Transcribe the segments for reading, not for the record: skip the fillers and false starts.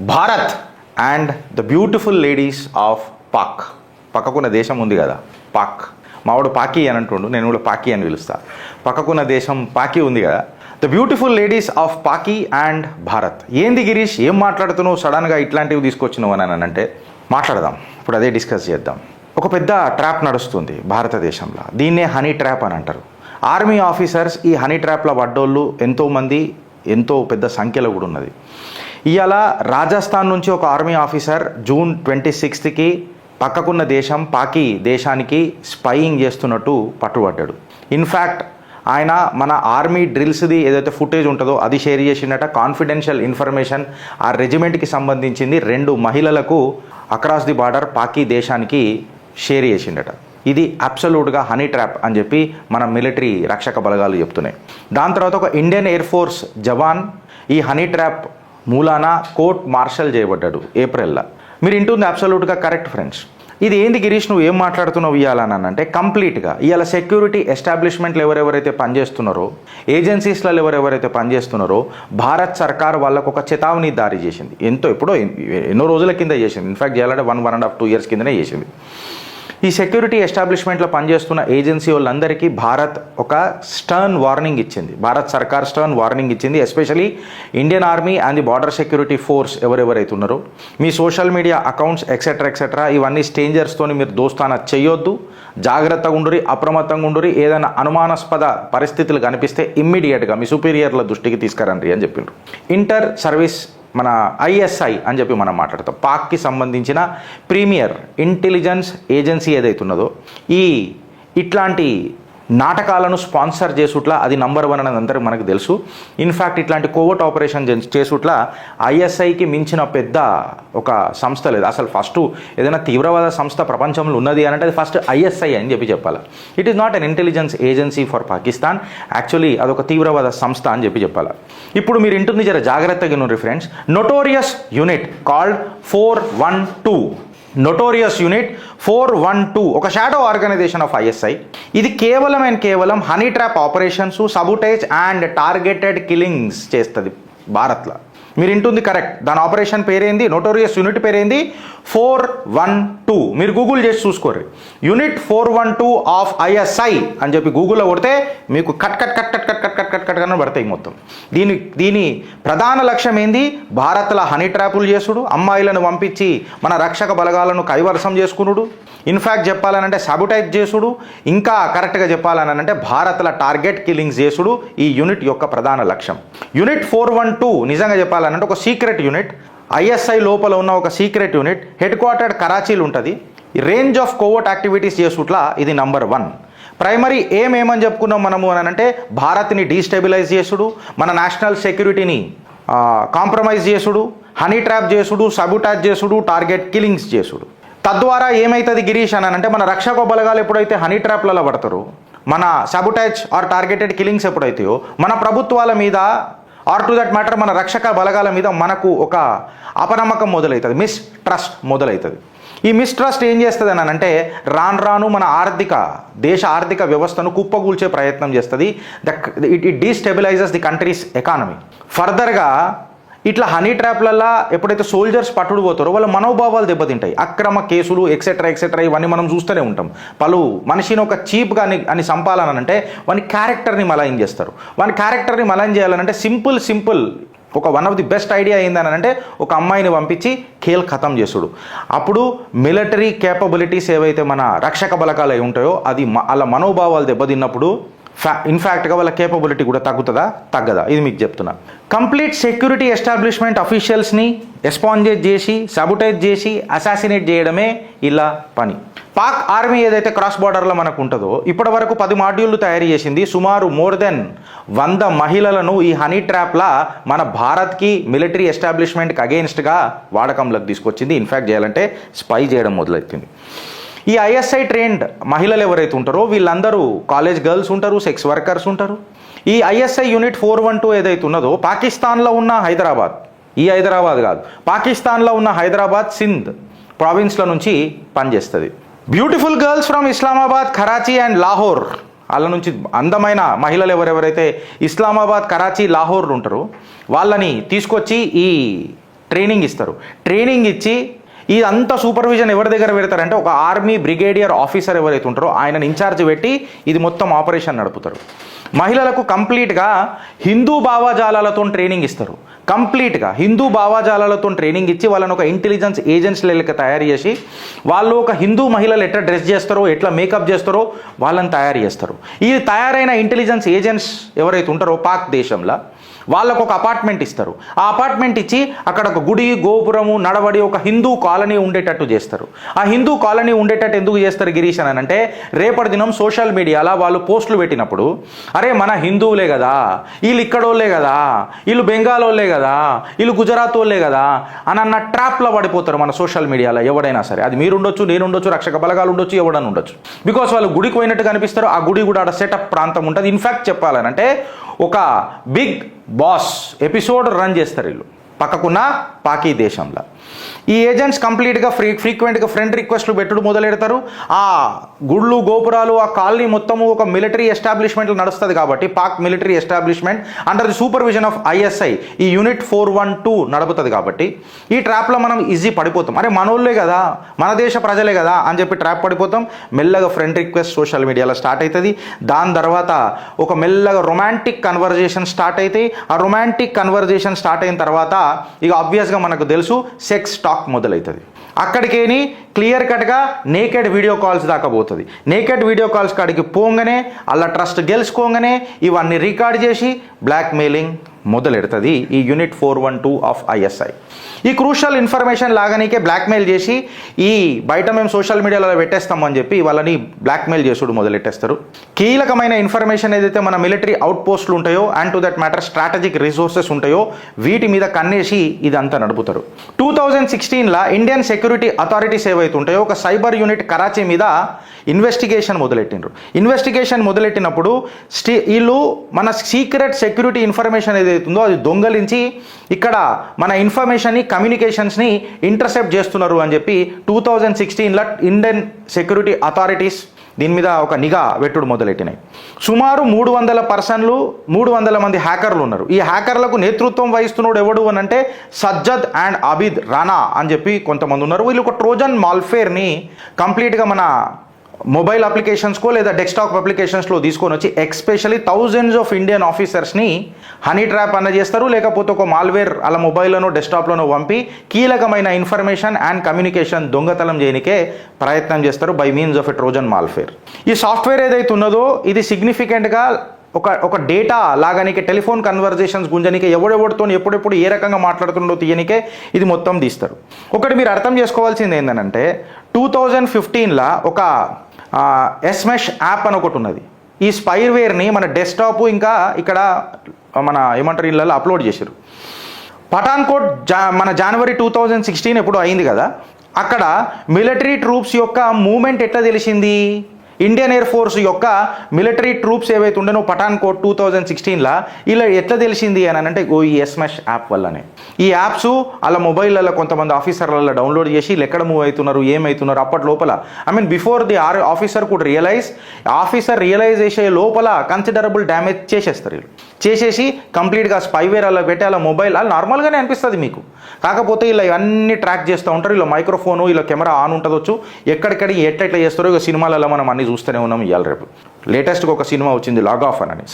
Bharat and the beautiful ladies of Pak. పక్కకున్న దేశం ఉంది కదా పాక్, మావాడు పాకీ అని అంటుండు, నేను కూడా పాకీ అని పిలుస్తా. పక్కకున్న దేశం పాకీ ఉంది కదా, the beautiful ladies of Paki and Bharat. ఏంది గిరీష్ ఏం మాట్లాడుతున్నావు సడన్గా ఇట్లాంటివి తీసుకొచ్చినావు అని అంటే మాట్లాడదాం, ఇప్పుడు అదే డిస్కస్ చేద్దాం. ఒక పెద్ద ట్రాప్ నడుస్తుంది భారతదేశంలో, దీన్నే హనీ ట్రాప్ అని అంటారు. ఆర్మీ ఆఫీసర్స్ ఈ హనీ ట్రాప్లో పడ్డోళ్ళు ఎంతోమంది, ఎంతో పెద్ద సంఖ్యలో కూడా ఉన్నది. ఇవాళ రాజస్థాన్ నుంచి ఒక ఆర్మీ ఆఫీసర్ జూన్ 26కి పక్కకున్న దేశం పాకీ దేశానికి స్పైయింగ్ చేస్తున్నట్టు పట్టుబడ్డాడు. ఇన్ఫ్యాక్ట్ ఆయన మన ఆర్మీ డ్రిల్స్ది ఏదైతే ఫుటేజ్ ఉంటుందో అది షేర్ చేసిండట. కాన్ఫిడెన్షియల్ ఇన్ఫర్మేషన్ ఆ రెజిమెంట్కి సంబంధించింది 2 మహిళలకు అక్రాస్ ది బార్డర్ పాకీ దేశానికి షేర్ చేసిండట. ఇది అబ్సల్యూట్గా హనీ ట్రాప్ అని చెప్పి మన మిలిటరీ రక్షక బలగాలు చెప్తున్నాయి. దాని తర్వాత ఒక ఇండియన్ ఎయిర్ ఫోర్స్ జవాన్ ఈ హనీ ట్రాప్ మూలాన కోర్ట్ మార్షల్ చేయబడ్డాడు ఏప్రిల్లో. మీరు ఇంటుంది అబ్సల్యూట్గా కరెక్ట్ ఫ్రెండ్స్. ఇది ఏంది గిరీష్ నువ్వు ఏం మాట్లాడుతున్నావు ఇవ్వాలని అంటే కంప్లీట్గా ఇవాళ సెక్యూరిటీ ఎస్టాబ్లిష్మెంట్లు ఎవరెవరైతే పనిచేస్తున్నారో, ఏజెన్సీస్లలో ఎవరెవరైతే పనిచేస్తున్నారో భారత్ సర్కార్ వాళ్ళకు ఒక చేతావని దారి చేసింది. ఎన్నో రోజుల కింద చేసింది. ఇన్ఫ్యాక్ట్ చేయాలంటే 1.5-2 years కిందనే చేసింది. ఈ సెక్యూరిటీ ఎస్టాబ్లిష్మెంట్లో పనిచేస్తున్న ఏజెన్సీ వాళ్ళందరికీ భారత్ ఒక స్టర్న్ వార్నింగ్ ఇచ్చింది. భారత్ సర్కార్ స్టర్న్ వార్నింగ్ ఇచ్చింది. Especially Indian army and the border security force ఎవరెవరైతే ఉన్నారో మీ సోషల్ మీడియా అకౌంట్స్ ఎక్సెట్రా ఇవన్నీ స్ట్రేంజర్స్తో మీరు దోస్తానా చేయొద్దు, జాగ్రత్తగా ఉండురి, అప్రమత్తంగా ఉండురి. ఏదైనా అనుమానాస్పద పరిస్థితులు కనిపిస్తే ఇమ్మీడియట్గా మీ సుపీరియర్ల దృష్టికి తీసుకురండి అని చెప్పిండ్రు. ఇంటర్ సర్వీస్ మన ఐఎస్ఐ అని చెప్పి మనం మాట్లాడతాం. పాక్కి సంబంధించిన ప్రీమియర్ ఇంటెలిజెన్స్ ఏజెన్సీ ఏదైతే ఉన్నదో ఇట్లాంటి నాటకాలను స్పాన్సర్ చేసుట్లా అది నంబర్ 1 అనేది అందరికీ మనకు తెలుసు. ఇన్ఫ్యాక్ట్ ఇట్లాంటి కోవర్ట్ ఆపరేషన్ చేసుట్లా ఐఎస్ఐకి మించిన పెద్ద ఒక సంస్థ లేదు. అసలు ఫస్ట్ ఏదైనా తీవ్రవాద సంస్థ ప్రపంచంలో ఉన్నది అని అంటే అది ఫస్ట్ ఐఎస్ఐ అని చెప్పాలి. It is not an intelligence agency for Pakistan, actually అదొక తీవ్రవాద సంస్థ అని చెప్పాలి. ఇప్పుడు మీరు ఇంటుంది జర జాగ్రత్తగా వినండి friends. Notorious unit called 412, notorious unit 412 ఒక షాడో ఆర్గనైజేషన్ ఆఫ్ ఐఎస్ఐ. ఇది కేవలం honey trap operations, sabotage and targeted killings చేస్తుంది భారత్లో. మీరు ఇంటుంది కరెక్ట్. దాని ఆపరేషన్ పేరేంది, నోటోరియస్ యూనిట్ పేరేంది 412. మీరు గూగుల్ చేసి చూసుకోర్రి. యూనిట్ 412 ఆఫ్ ఐఎస్ఐ అని చెప్పి గూగుల్లో కొడితే మీకు కట్ అని పడతాయి మొత్తం. దీని ప్రధాన లక్ష్యం ఏంది, భారత్లో హనీ ట్రాపులు చేసుడు, అమ్మాయిలను పంపించి మన రక్షక బలగాలను కైవసం చేసుకునుడు, ఇన్ఫ్యాక్ట్ చెప్పాలనంటే సాబుటైజ్ చేసుడు, ఇంకా కరెక్ట్గా చెప్పాలనంటే భారత్లో టార్గెట్ కిల్లింగ్స్ చేసుడు ఈ యూనిట్ యొక్క ప్రధాన లక్ష్యం. యూనిట్ 412 నిజంగా చెప్పాలనంటే ఒక సీక్రెట్ యూనిట్, ఐఎస్ఐ లోపల ఉన్న ఒక సీక్రెట్ యూనిట్. హెడ్ క్వార్టర్డ్ కరాచీలు ఉంటుంది. రేంజ్ ఆఫ్ కోవర్ట్ యాక్టివిటీస్ చేసుట్లా ఇది నంబర్ 1. ప్రైమరీ ఏమని చెప్పుకున్నాం మనము అని అంటే భారత్ని డీస్టెబిలైజ్ చేసుడు, మన నేషనల్ సెక్యూరిటీని కాంప్రమైజ్ చేసుడు, హనీ ట్రాప్ చేసుడు, సబుటాజ్ చేసుడు, టార్గెట్ కిల్లింగ్స్ చేసుడు. తద్వారా ఏమవుతుంది గిరీష్ అని అంటే మన రక్షక బలగాలు ఎప్పుడైతే హనీ ట్రాప్లలో పడతారో, మన సబుటాజ్ ఆర్ టార్గెటెడ్ కిల్లింగ్స్ ఎప్పుడైతాయో మన ప్రభుత్వాల మీద ఆర్ టు దట్ మ్యాటర్ మన రక్షక బలగాల మీద మనకు ఒక అపనమ్మకం మొదలవుతుంది, మిస్ట్రస్ట్ మొదలవుతుంది. ఈ మిస్ట్రస్ట్ ఏం చేస్తుంది అని అంటే రాను మన దేశ ఆర్థిక వ్యవస్థను కుప్పగూల్చే ప్రయత్నం చేస్తుంది. It destabilises the country's economy. ఫర్దర్గా ఇట్లా హనీ ట్రాప్లల్లో ఎప్పుడైతే సోల్జర్స్ పట్టుడు పోతారో వాళ్ళ మనోభావాలు దెబ్బతింటాయి. అక్రమ కేసులు ఎక్సెట్రా ఇవన్నీ మనం చూస్తూనే ఉంటాం. మనిషిని ఒక చీప్గా అని చంపాలనంటే వాని క్యారెక్టర్ని మలైన్ చేస్తారు. వాని క్యారెక్టర్ని మలైన్ చేయాలనంటే సింపుల్ ఒక one of the best idea ఏందని అంటే ఒక అమ్మాయిని పంపించి ఖేల్ ఖతం చేసుడు. అప్పుడు మిలిటరీ కేపబిలిటీస్ ఏవైతే మన రక్షక బలగాలు అయి ఉంటాయో అది అలా మనోభావాలు దెబ్బతిన్నప్పుడు ఇన్ఫ్యాక్ట్గా వాళ్ళ కేపబిలిటీ కూడా తగ్గదా ఇది మీకు చెప్తున్నా. కంప్లీట్ సెక్యూరిటీ ఎస్టాబ్లిష్మెంట్ అఫీషియల్స్ని ఎస్పాంజేజ్ చేసి, సబుటైజ్ చేసి, అసాసినేట్ చేయడమే ఇలా పని. పాక్ ఆర్మీ ఏదైతే క్రాస్ బార్డర్లో మనకు ఉంటుందో ఇప్పటి వరకు 10 మాడ్యూళ్ళు తయారు చేసింది. సుమారు మోర్ దెన్ 100 మహిళలను ఈ హనీ ట్రాప్లా మన భారత్కి మిలిటరీ ఎస్టాబ్లిష్మెంట్కి అగెయిన్స్ట్గా వాడకంలోకి తీసుకొచ్చింది. ఇన్ఫ్యాక్ట్ చేయాలంటే స్పై చేయడం మొదలెట్టింది. ఈ ఐఎస్ఐ ట్రైన్డ్ మహిళలు ఎవరైతే ఉంటారో వీళ్ళందరూ కాలేజ్ గర్ల్స్ ఉంటారు, సెక్స్ వర్కర్స్ ఉంటారు. ఈ ఐఎస్ఐ యూనిట్ 412 ఏదైతే ఉన్నదో పాకిస్తాన్లో ఉన్న హైదరాబాద్ కాదు, పాకిస్తాన్లో ఉన్న హైదరాబాద్, సింధ్ ప్రావిన్స్ల నుంచి పనిచేస్తుంది. Beautiful girls from Islamabad, Karachi and Lahore, వాళ్ళ నుంచి అందమైన మహిళలు ఎవరెవరైతే ఇస్లామాబాద్, కరాచీ, లాహోర్ ఉంటారో వాళ్ళని తీసుకొచ్చి ఈ ట్రైనింగ్ ఇస్తారు. ట్రైనింగ్ ఇచ్చి ఇదంతా సూపర్విజన్ ఎవరి దగ్గర పెడతారంటే ఒక ఆర్మీ బ్రిగేడియర్ ఆఫీసర్ ఎవరైతే ఉంటారో ఆయనని ఇన్ఛార్జ్ పెట్టి ఇది మొత్తం ఆపరేషన్ నడుపుతారు. మహిళలకు కంప్లీట్గా హిందూ భావజాలాలతో ట్రైనింగ్ ఇస్తారు. కంప్లీట్గా హిందూ భావజాలాలతో ట్రైనింగ్ ఇచ్చి వాళ్ళని ఒక ఇంటెలిజెన్స్ ఏజెంట్స్ లెక్క తయారు చేసి వాళ్ళు ఒక హిందూ మహిళలు ఎట్లా డ్రెస్ చేస్తారో ఎట్లా మేకప్ చేస్తారో వాళ్ళని తయారు చేస్తారు. ఈ తయారైన ఇంటెలిజెన్స్ ఏజెంట్స్ ఎవరైతే ఉంటారో పాక్ దేశంలో వాళ్ళకు ఒక అపార్ట్మెంట్ ఇస్తారు. ఆ అపార్ట్మెంట్ ఇచ్చి అక్కడ ఒక గుడి గోపురము నడవడి ఒక హిందూ కాలనీ ఉండేటట్టు చేస్తారు. ఆ హిందూ కాలనీ ఉండేటట్టు ఎందుకు చేస్తారు గిరీష్ అని అంటే రేపటి దినం సోషల్ మీడియాలో వాళ్ళు పోస్టులు పెట్టినప్పుడు అరే మన హిందువులే కదా, వీళ్ళు ఇక్కడోళ్ళే కదా, వీళ్ళు బెంగాల్ వాళ్ళే కదా, వీళ్ళు గుజరాత్ వాళ్ళే కదా అని అన్న ట్రాప్లో పడిపోతారు మన సోషల్ మీడియాలో ఎవడైనా సరే. అది మీరు ఉండొచ్చు, నేను ఉండొచ్చు, రక్షక బలగాలు ఉండొచ్చు, ఎవడని ఉండొచ్చు. బికాస్ వాళ్ళు గుడికి పోయినట్టు కనిపిస్తారు. ఆ గుడి కూడా ఆడ సెటప్ ప్రాంతం ఉంటుంది. ఇన్ఫ్యాక్ట్ చెప్పాలనంటే ఒక బిగ్ బాస్ ఎపిసోడ్ రన్ చేస్తారు వీళ్ళు పక్కకున్న పాకీ దేశంలో. ఈ ఏజెంట్స్ కంప్లీట్గా ఫ్రీక్వెంట్గా ఫ్రెండ్ రిక్వెస్ట్లు పెట్టుడు మొదలెడతారు. ఆ గుళ్ళు గోపురాలు ఆ కాలనీ మొత్తము ఒక మిలిటరీ ఎస్టాబ్లిష్మెంట్లు నడుస్తుంది కాబట్టి Pak military establishment under the supervision of ISI ఈ యూనిట్ 412 నడుపుతుంది కాబట్టి ఈ ట్రాప్లో మనం ఈజీ పడిపోతాం. అరే మనోళ్ళే కదా, మన దేశ ప్రజలే కదా అని చెప్పి ట్రాప్ పడిపోతాం. మెల్లగా ఫ్రెండ్ రిక్వెస్ట్ సోషల్ మీడియాలో స్టార్ట్ అవుతుంది. దాని తర్వాత ఒక మెల్లగా రొమాంటిక్ కన్వర్జేషన్ స్టార్ట్ అవుతాయి. ఆ రొమాంటిక్ కన్వర్జేషన్ స్టార్ట్ అయిన తర్వాత ఇక ఆబ్వియస్గా మనకు తెలుసు సెక్స్ టాక్ మొదలవుతుంది. అక్కడికేని క్లియర్ కట్గా నేకెడ్ వీడియో కాల్స్ దాకా పోతుంది. నేకెడ్ వీడియో కాల్స్ కాడికి పోగానే అలా ట్రస్ట్ గెలుచుకోగానే ఇవన్నీ రికార్డ్ చేసి బ్లాక్మెయిలింగ్ మొదలెడుతుంది ఈ యూనిట్ 412 ఆఫ్ ఐఎస్ఐ. ఈ క్రూషల్ ఇన్ఫర్మేషన్ లాగానికే బ్లాక్మెయిల్ చేసి ఈ బయట మేము సోషల్ మీడియాలో పెట్టేస్తామని చెప్పి వాళ్ళని బ్లాక్మెయిల్ చేసుడు మొదలెట్టేస్తారు. కీలకమైన ఇన్ఫర్మేషన్ ఏదైతే మన మిలిటరీ అవుట్ పోస్టులు ఉంటాయో and to that matter strategic resources ఉంటాయో వీటి మీద కన్నేసి ఇదంతా నడుపుతారు. 2016లో ఇండియన్ సెక్యూరిటీ అథారిటీస్ ఏవైతే ఉంటాయో ఒక సైబర్ యూనిట్ కరాచీ మీద ఇన్వెస్టిగేషన్ మొదలెట్టిండ్రు. ఇన్వెస్టిగేషన్ మొదలెట్టినప్పుడు వీళ్ళు మన సీక్రెట్ సెక్యూరిటీ ఇన్ఫర్మేషన్ ఏదైతుందో అది దొంగలించి ఇక్కడ మన ఇన్ఫర్మేషన్ని కమ్యూనికేషన్స్ని ఇంటర్సెప్ట్ చేస్తున్నారు అని చెప్పి 2016లో ఇండియన్ సెక్యూరిటీ అథారిటీస్ దీని మీద ఒక నిఘా పెట్టుడు మొదలెట్టినాయి. సుమారు 300 మంది హ్యాకర్లు ఉన్నారు. ఈ హ్యాకర్లకు నేతృత్వం వహిస్తున్నాడు ఎవడు అని అంటే సజ్జద్ అండ్ అబిద్ రానా అని చెప్పి కొంతమంది ఉన్నారు. వీళ్ళు ఒక ట్రోజన్ మాల్ఫేర్ని కంప్లీట్గా మన మొబైల్ అప్లికేషన్స్కో లేదా డెస్క్టాప్ అప్లికేషన్స్లో తీసుకొని వచ్చి ఎక్స్పెషల్లీ థౌజండ్స్ ఆఫ్ ఇండియన్ ఆఫీసర్స్ని హనీ ట్రాప్ అన్న చేస్తారు. లేకపోతే ఒక మాల్వేర్ అలా మొబైల్లోనో డెస్క్టాప్లోనో పంపి కీలకమైన ఇన్ఫర్మేషన్ అండ్ కమ్యూనికేషన్ దొంగతనం చేయనికే ప్రయత్నం చేస్తారు by means of a Trojan malware. ఈ సాఫ్ట్వేర్ ఏదైతే ఉన్నదో ఇది సిగ్నిఫికెంట్గా ఒక డేటా లాగానికే టెలిఫోన్ కన్వర్జేషన్స్ గుంజనికే ఎవడెవడితో ఎప్పుడెప్పుడు ఏ రకంగా మాట్లాడుతుండో తీయనికే ఇది మొత్తం తీస్తారు. ఒకటి మీరు అర్థం చేసుకోవాల్సింది ఏంటంటే 2015లో ఒక ఎస్మెష్ యాప్ అని ఒకటి ఉన్నది. ఈ స్పైర్వేర్ని మన డెస్క్టాప్ ఇంకా ఇక్కడ మన ఏమంటారు ఇళ్ళల్లో అప్లోడ్ చేశారు. పఠాన్కోట్ మన జనవరి 2016 ఎప్పుడు అయింది కదా, అక్కడ మిలిటరీ ట్రూప్స్ యొక్క మూమెంట్ ఎట్లా తెలిసింది? ఇండియన్ ఎయిర్ ఫోర్స్ యొక్క మిలిటరీ ట్రూప్స్ ఏవైతే ఉండేనో పఠాన్కోట్ 2016లో ఇలా ఎట్లా తెలిసింది అని అంటే ఈ ఎస్మెష్ యాప్ వల్లనే. ఈ యాప్స్ అలా మొబైల్లో కొంతమంది ఆఫీసర్లలో డౌన్లోడ్ చేసి ఎక్కడ మూవ్ అవుతున్నారు ఏమవుతున్నారు అప్పటి లోపల before the officer could officer realize చేసే లోపల కన్సిడరబుల్ డ్యామేజ్ చేసేస్తారు. వీళ్ళు చేసేసి కంప్లీట్గా స్పైవేర్ అలా పెట్టి అలా మొబైల్ అలా నార్మల్గానే అనిపిస్తుంది మీకు, కాకపోతే ఇలా ఇవన్నీ ట్రాక్ చేస్తూ ఉంటారు. ఇలా మైక్రోఫోను ఇలా కెమెరా ఆన్ ఉంటుందొచ్చు, ఎక్కడెక్కడ ఎట్లా చేస్తారో ఇక సినిమాలలో మనం అన్ని చూస్తూనే ఉన్నాం. ఇవాళ రేపు లేటెస్ట్గా ఒక సినిమా వచ్చింది లాగ్ ఆఫ్ అని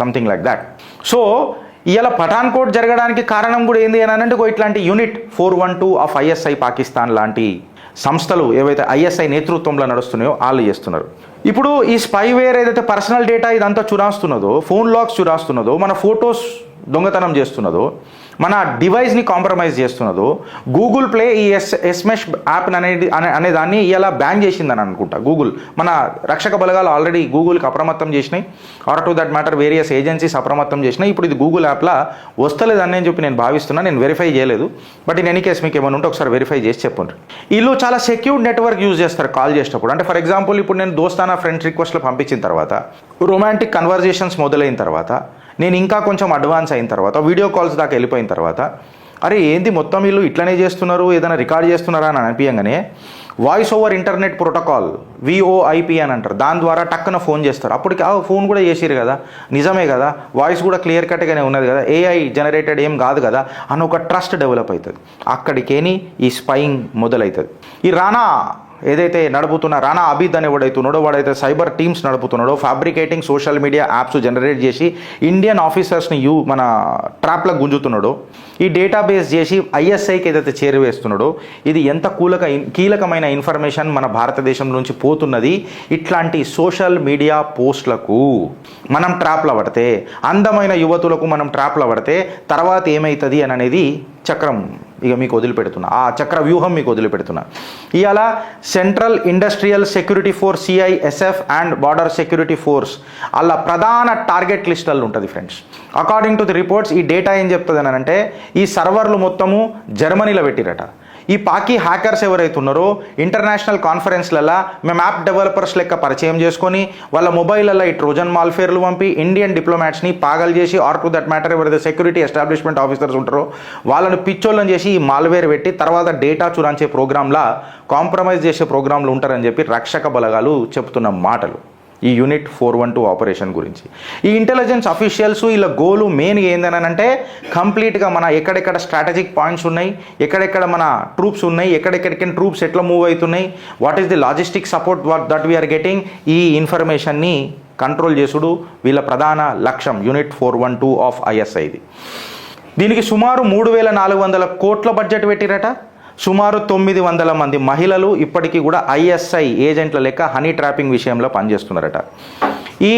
సంథింగ్ లైక్ దాట్. సో ఇలా పఠాన్కోట్ జరగడానికి కారణం కూడా ఏంది అని అంటే ఇట్లాంటి యూనిట్ 412 ఆఫ్ ఐఎస్ఐ పాకిస్తాన్ లాంటి సంస్థలు ఏవైతే ఐఎస్ఐ నేతృత్వంలో నడుస్తున్నాయో వాళ్ళు చేస్తున్నారు. ఇప్పుడు ఈ స్పైవేర్ ఏదైతే పర్సనల్ డేటా ఇదంతా చురాస్తున్నదో, ఫోన్ లాక్స్ చురాస్తున్నదో, మన ఫొటోస్ దొంగతనం చేస్తున్నదో, మన డివైస్ని కాంప్రమైజ్ చేస్తున్నదో, గూగుల్ ప్లే ఈ ఎస్మెష్ యాప్ అనే దాన్ని ఇలా బ్యాన్ చేసిందని అనుకుంటా గూగుల్. మన రక్షక బలగాలు ఆల్రెడీ గూగుల్కి అప్రమత్తం చేసినాయి, or to that matter various agencies అప్రమత్తం చేసినాయి. ఇప్పుడు ఇది గూగుల్ యాప్లా వస్తలేదని అని చెప్పి నేను భావిస్తున్నాను. నేను వెరిఫై చేయలేదు, బట్ ఇన్ ఎనీ కేస్ మీకు ఏమైనా ఉంటే ఒకసారి వెరిఫై చేసి చెప్పండి. వీళ్ళు చాలా సెక్యూర్డ్ నెట్వర్క్ యూజ్ చేస్తారు కాల్ చేసేటప్పుడు. అంటే ఫర్ ఎగ్జాంపుల్ ఇప్పుడు నేను దోస్తానా ఫ్రెండ్ రిక్వెస్ట్లు పంపించిన తర్వాత, రొమాంటిక్ కన్వర్జేషన్స్ మొదలైన తర్వాత, నేను ఇంకా కొంచెం అడ్వాన్స్ అయిన తర్వాత, వీడియో కాల్స్ దాకా వెళ్ళిపోయిన తర్వాత, అరే ఏంది మొత్తం వీళ్ళు ఇట్లనే చేస్తున్నారు, ఏదైనా రికార్డ్ చేస్తున్నారా అని అనిపించగానే voice over internet protocol VoIP అని అంటారు. దాని ద్వారా టక్కున ఫోన్ చేస్తారు. అప్పటికి ఫోన్ కూడా చేసిరు కదా, నిజమే కదా, వాయిస్ కూడా క్లియర్ కట్గానే ఉన్నది కదా, AI జనరేటెడ్ ఏం కాదు కదా అని ఒక ట్రస్ట్ డెవలప్ అవుతుంది. అక్కడికేని ఈ స్పైయింగ్ మొదలవుతుంది. ఈ రానా ఏదైతే నడుపుతున్న రానా అబీద్ అని ఎవడైతున్నాడో వాడైతే సైబర్ టీమ్స్ నడుపుతున్నాడో, fabricating social media apps generate చేసి ఇండియన్ ఆఫీసర్స్ని మన ట్రాప్లకు గుంజుతున్నాడో, ఈ డేటాబేస్ చేసి ISIకి ఏదైతే చేరువేస్తున్నాడో, ఇది ఎంత కీలకమైన ఇన్ఫర్మేషన్ మన భారతదేశం నుంచి పోతున్నది. ఇట్లాంటి సోషల్ మీడియా పోస్టులకు మనం ట్రాప్లో పడితే, అందమైన యువతులకు మనం ట్రాప్లో పడితే తర్వాత ఏమవుతుంది అని అనేది చక్రం ఇక మీకు వదిలిపెడుతున్నా, ఆ చక్ర వ్యూహం మీకు వదిలిపెడుతున్నా. ఇవాళ central industrial security force CISF and border security force అలా ప్రధాన టార్గెట్ లిస్టుల్లో ఉంటుంది friends. According to the reports ఈ డేటా ఏం చెప్తుంది అని అంటే, ఈ సర్వర్లు మొత్తము జర్మనీలో పెట్టిరట. ఈ పాకీ హ్యాకర్స్ ఎవరైతే ఉన్నారో ఇంటర్నేషనల్ కాన్ఫరెన్స్లలో మేము యాప్ డెవలపర్స్ లెక్క పరిచయం చేసుకొని వాళ్ళ మొబైల్లో ఈ ట్రోజన్ మాల్ఫేర్లు పంపి ఇండియన్ డిప్లొమాట్స్ని పాగల్ చేసి, ఆర్ టు దట్ మ్యాటర్ ఎవరైతే సెక్యూరిటీ ఎస్టాబ్లిష్మెంట్ ఆఫీసర్స్ ఉంటారో వాళ్ళని పిచ్చోళ్ళని చేసి ఈ మాల్వేర్ పెట్టి తర్వాత డేటా చురాంచే ప్రోగ్రాంలా కాంప్రమైజ్ చేసే ప్రోగ్రాంలు ఉంటారని చెప్పి రక్షక బలగాలు చెప్తున్న మాటలు ఈ యూనిట్ 412 ఆపరేషన్ గురించి. ఈ ఇంటెలిజెన్స్ అఫీషియల్స్ ఇలా గోలు మెయిన్గా ఏందని అంటే, కంప్లీట్గా మన ఎక్కడెక్కడ స్ట్రాటజిక్ పాయింట్స్ ఉన్నాయి, ఎక్కడెక్కడ మన ట్రూప్స్ ఉన్నాయి, ఎక్కడెక్కడికి ట్రూప్స్ ఎట్లా మూవ్ అవుతున్నాయి, what is the logistic support that we are getting, ఈ ఇన్ఫర్మేషన్ని కంట్రోల్ చేసుడు వీళ్ళ ప్రధాన లక్ష్యం యూనిట్ 412 ఆఫ్ ISIది. దీనికి సుమారు 3,400 కోట్ల బడ్జెట్ పెట్టిరట. సుమారు 900 మంది మహిళలు ఇప్పటికీ కూడా ISI ఏజెంట్ల లెక్క హనీ ట్రాపింగ్ విషయంలో పనిచేస్తున్నారట. ఈ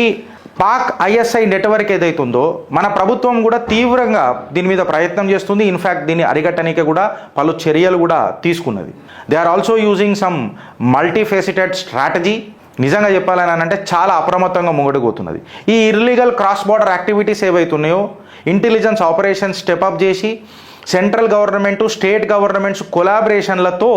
పాక్ ISI నెట్వర్క్ ఏదైతుందో మన ప్రభుత్వం కూడా తీవ్రంగా దీని మీద ప్రయత్నం చేస్తుంది. ఇన్ఫ్యాక్ట్ దీన్ని అరికట్టడానికి కూడా పలు చర్యలు కూడా తీసుకున్నది. They are also using some multifaceted strategy. నిజంగా చెప్పాలని అంటే చాలా అప్రమత్తంగా ముంగడుపోతున్నది. ఈ ఇర్లీగల్ క్రాస్ బార్డర్ యాక్టివిటీస్ ఏవైతున్నాయో ఇంటెలిజెన్స్ ఆపరేషన్ స్టెప్అప్ చేసి సెంట్రల్ గవర్నమెంటు స్టేట్ గవర్నమెంట్స్ కొలాబరేషన్లతో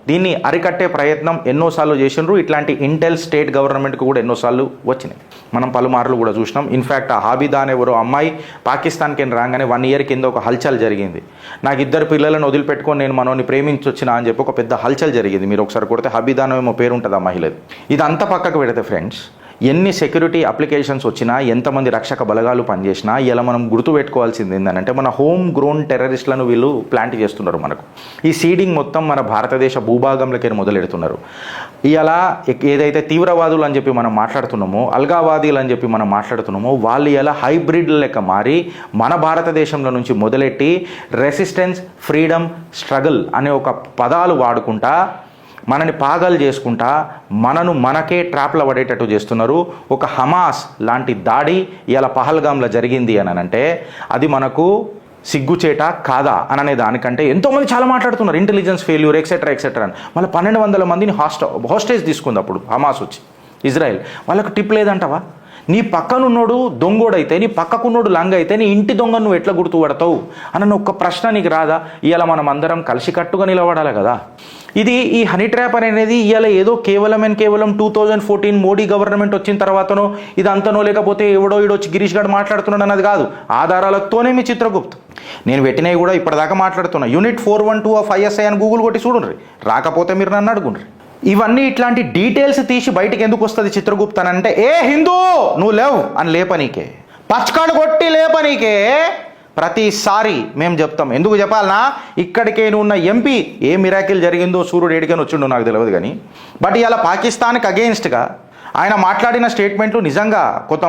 దీన్ని అరికట్టే ప్రయత్నం ఎన్నోసార్లు చేసినారు. ఇట్లాంటి ఇంటెల్ స్టేట్ గవర్నమెంట్కి కూడా ఎన్నోసార్లు వచ్చినాయి, మనం పలుమార్లు కూడా చూసినాం. ఇన్ఫ్యాక్ట్ ఆ హాబిదా అనే ఎవరో అమ్మాయి పాకిస్తాన్కి రాగానే 1 ఇయర్ కింద ఒక హల్చల్ జరిగింది. నాకు 2 పిల్లలను వదిలిపెట్టుకొని నేను మనోని ప్రేమించొచ్చినా అని చెప్పి ఒక పెద్ద హల్చల్ జరిగింది. మీరు ఒకసారి కొడితే హాబిదా ఏమో పేరు ఉంటుంది ఆ మహిళది. ఇదంతా పక్కకు పెడితే ఫ్రెండ్స్, ఎన్ని సెక్యూరిటీ అప్లికేషన్స్ వచ్చినా, ఎంతమంది రక్షక బలగాలు పనిచేసినా, ఇలా మనం గుర్తుపెట్టుకోవాల్సింది ఏంటంటే మన హోమ్ గ్రోన్ టెర్రరిస్టులను వీళ్ళు ప్లాంట్ చేస్తున్నారు. మనకు ఈ సీడింగ్ మొత్తం మన భారతదేశ భూభాగంలోకి మొదలెడుతున్నారు. ఇలా ఏదైతే తీవ్రవాదులు అని చెప్పి మనం మాట్లాడుతున్నామో, అల్గావాదీలు అని చెప్పి మనం మాట్లాడుతున్నామో, వాళ్ళు ఇలా హైబ్రిడ్ లెక్క మారి మన భారతదేశంలో నుంచి మొదలెట్టి రెసిస్టెన్స్, ఫ్రీడమ్, స్ట్రగుల్ అనే ఒక పదాలు వాడుకుంటా మనని పాగలు చేసుకుంటా మనకే ట్రాప్లో పడేటట్టు చేస్తున్నారు. ఒక హమాస్ లాంటి దాడి ఇలా పహల్గామ్లో జరిగింది అని అంటే అది మనకు సిగ్గుచేట కాదా అని అనే దానికంటే ఎంతోమంది చాలా మాట్లాడుతున్నారు. ఇంటెలిజెన్స్ ఫెయిల్యూర్ ఎక్సెట్రా ఎక్సెట్రా అని. మళ్ళీ 1200 మందిని హోస్టేజ్ తీసుకుంది అప్పుడు హమాస్ వచ్చి ఇజ్రాయెల్. వాళ్ళకు టిప్ లేదంటవా? నీ పక్కనున్నోడు దొంగోడైతే, నీ పక్కకున్నోడు లంగ అయితే నీ ఇంటి దొంగ నువ్వు ఎట్లా గుర్తుపడతావు అన్న ఒక్క ప్రశ్న నీకు రాదా? ఇవాళ మనం అందరం కలిసికట్టుగా నిలబడాలి కదా. ఇది ఈ హనీ ట్రాప్ అనేది ఇవాళ ఏదో కేవలం 2014 మోడీ గవర్నమెంట్ వచ్చిన తర్వాతనో ఇదంతనో లేకపోతే ఎవడో ఈడొచ్చి గిరీష్ గారు మాట్లాడుతున్నాడు అన్నది కాదు. ఆధారాలతోనే మీ చిత్రగుప్త్ నేను పెట్టినవి కూడా ఇప్పటిదాకా మాట్లాడుతున్నా. యూనిట్ 412 ఆఫ్ ISI అని గూగుల్ కొట్టి చూడండి, రాకపోతే మీరు నన్ను అడుగుండ్రి. ఇవన్నీ ఇట్లాంటి డీటెయిల్స్ తీసి బయటికి ఎందుకు వస్తుంది చిత్రగుప్త అని అంటే, ఏ హిందూ నువ్వు లేవు అని లేపనీకే, పచ్చకాడు కొట్టి లేపనీకే ప్రతిసారి మేము చెప్తాం. ఎందుకు చెప్పాలనా, ఇక్కడికే ఉన్న MP ఏ మిరాకిల్ జరిగిందో సూర్యుడు ఏడికని వచ్చిండో నాకు తెలియదు కానీ, బట్ ఇలా పాకిస్తాన్కి అగెయిన్స్ట్గా ఆయన మాట్లాడిన స్టేట్మెంట్లు నిజంగా కొంత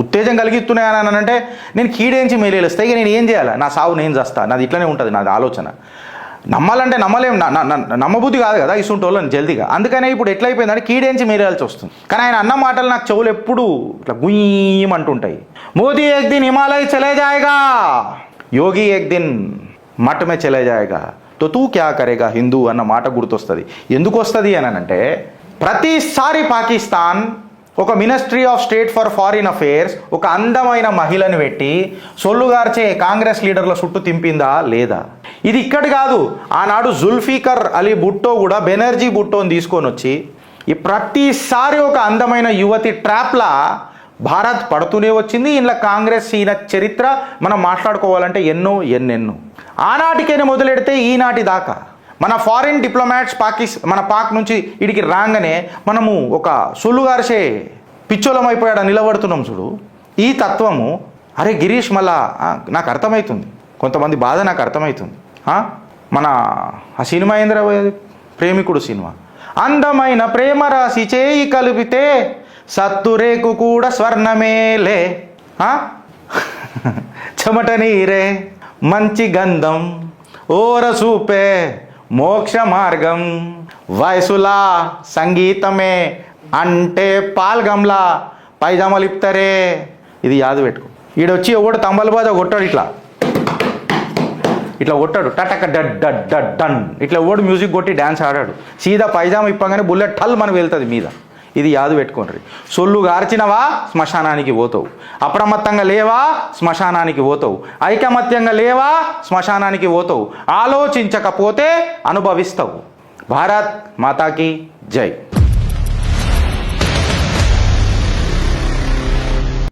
ఉత్తేజం కలిగిస్తున్నాయని అంటే నేను కీడేంచి మేలేస్తాయి. ఇక నేను ఏం చేయాలి? నా సావు నేను చేస్తా, నాది ఇట్లనే ఉంటుంది నాది ఆలోచన. నమ్మాలంటే నమ్మలేం, నమ్మబుద్ధి కాదు కదా ఇసుంటోళ్ళని జల్దీగా. అందుకనే ఇప్పుడు ఎట్లయిపోయిందంటే కీడేంచి మేరేయాల్సి వస్తుంది. కానీ ఆయన అన్న మాటలు నాకు చెవులు ఎప్పుడు ఇట్లా గుయ్యమంటుంటాయి. మోదీ ఏక్ దిన్ హిమాలయ చలే జాయేగా, యోగి ఏక్ దిన్ మట్ మే చలే జాయేగా, తో తూ క్యా కరేగా హిందూ అన్న మాట గుర్తొస్తుంది. ఎందుకు వస్తుంది అని అంటే, ప్రతిసారి పాకిస్తాన్ ఒక ministry of state for foreign affairs ఒక అందమైన మహిళను పెట్టి సొల్లుగార్చే కాంగ్రెస్ లీడర్ల చుట్టూ తింపిందా లేదా? ఇది ఇక్కడ కాదు, ఆనాడు జుల్ఫికర్ అలీ భుట్టో కూడా బెనర్జీ భుట్టోని తీసుకొని వచ్చి ఈ ప్రతిసారి ఒక అందమైన యువతి ట్రాప్లా భారత్ పడుతూనే వచ్చింది. ఇంట్లో కాంగ్రెస్ ఈయన చరిత్ర మనం మాట్లాడుకోవాలంటే ఎన్నెన్నో ఆనాటికైనా మొదలెడితే ఈనాటి దాకా మన ఫారిన్ డిప్లొమాట్స్ మన పాక్ నుంచి ఇడికి రాగానే మనము ఒక సొల్లుగారిసే పిచ్చోలం అయిపోయాడ నిలబడుతున్నాం చూడు. ఈ తత్వము అరే గిరీష్ మళ్ళా నాకు అర్థమవుతుంది, కొంతమంది బాధ నాకు అర్థమవుతుంది. మన ఆ సినిమా ఏంద్ర ప్రేమికుడు సినిమా, అందమైన ప్రేమ రాసి చేయి కలిపితే సత్తురేకు కూడా స్వర్ణమేలే, చెమట నీరే మంచి గంధం ఓర సూపే మోక్ష మార్గం వయసులా సంగీతమే అంటే పాల్గంలా పైజామాలు ఇప్తారే. ఇది యాదు పెట్టుకో. ఈడొచ్చి ఒకడు తంబలబాజ కొట్టాడు, ఇట్లా కొట్టాడు టటక డడ్ డడ్ డడ్ డన్, ఇట్లా ఓడు మ్యూజిక్ కొట్టి డ్యాన్స్ ఆడాడు. సీదా పైజామా ఇప్పగానే బుల్లెట్ టల్ మనం వెళ్తుంది మీద. ఇది యాదు పెట్టుకోండి. సొల్లు గార్చినవా శ్మశానానికి పోతావు, అప్రమత్తంగా లేవా శ్మశానానికి పోతావు, ఐకమత్యంగా లేవా శ్మశానానికి పోతావు, ఆలోచించకపోతే అనుభవిస్తావు. భారత్ మాతాకి జై.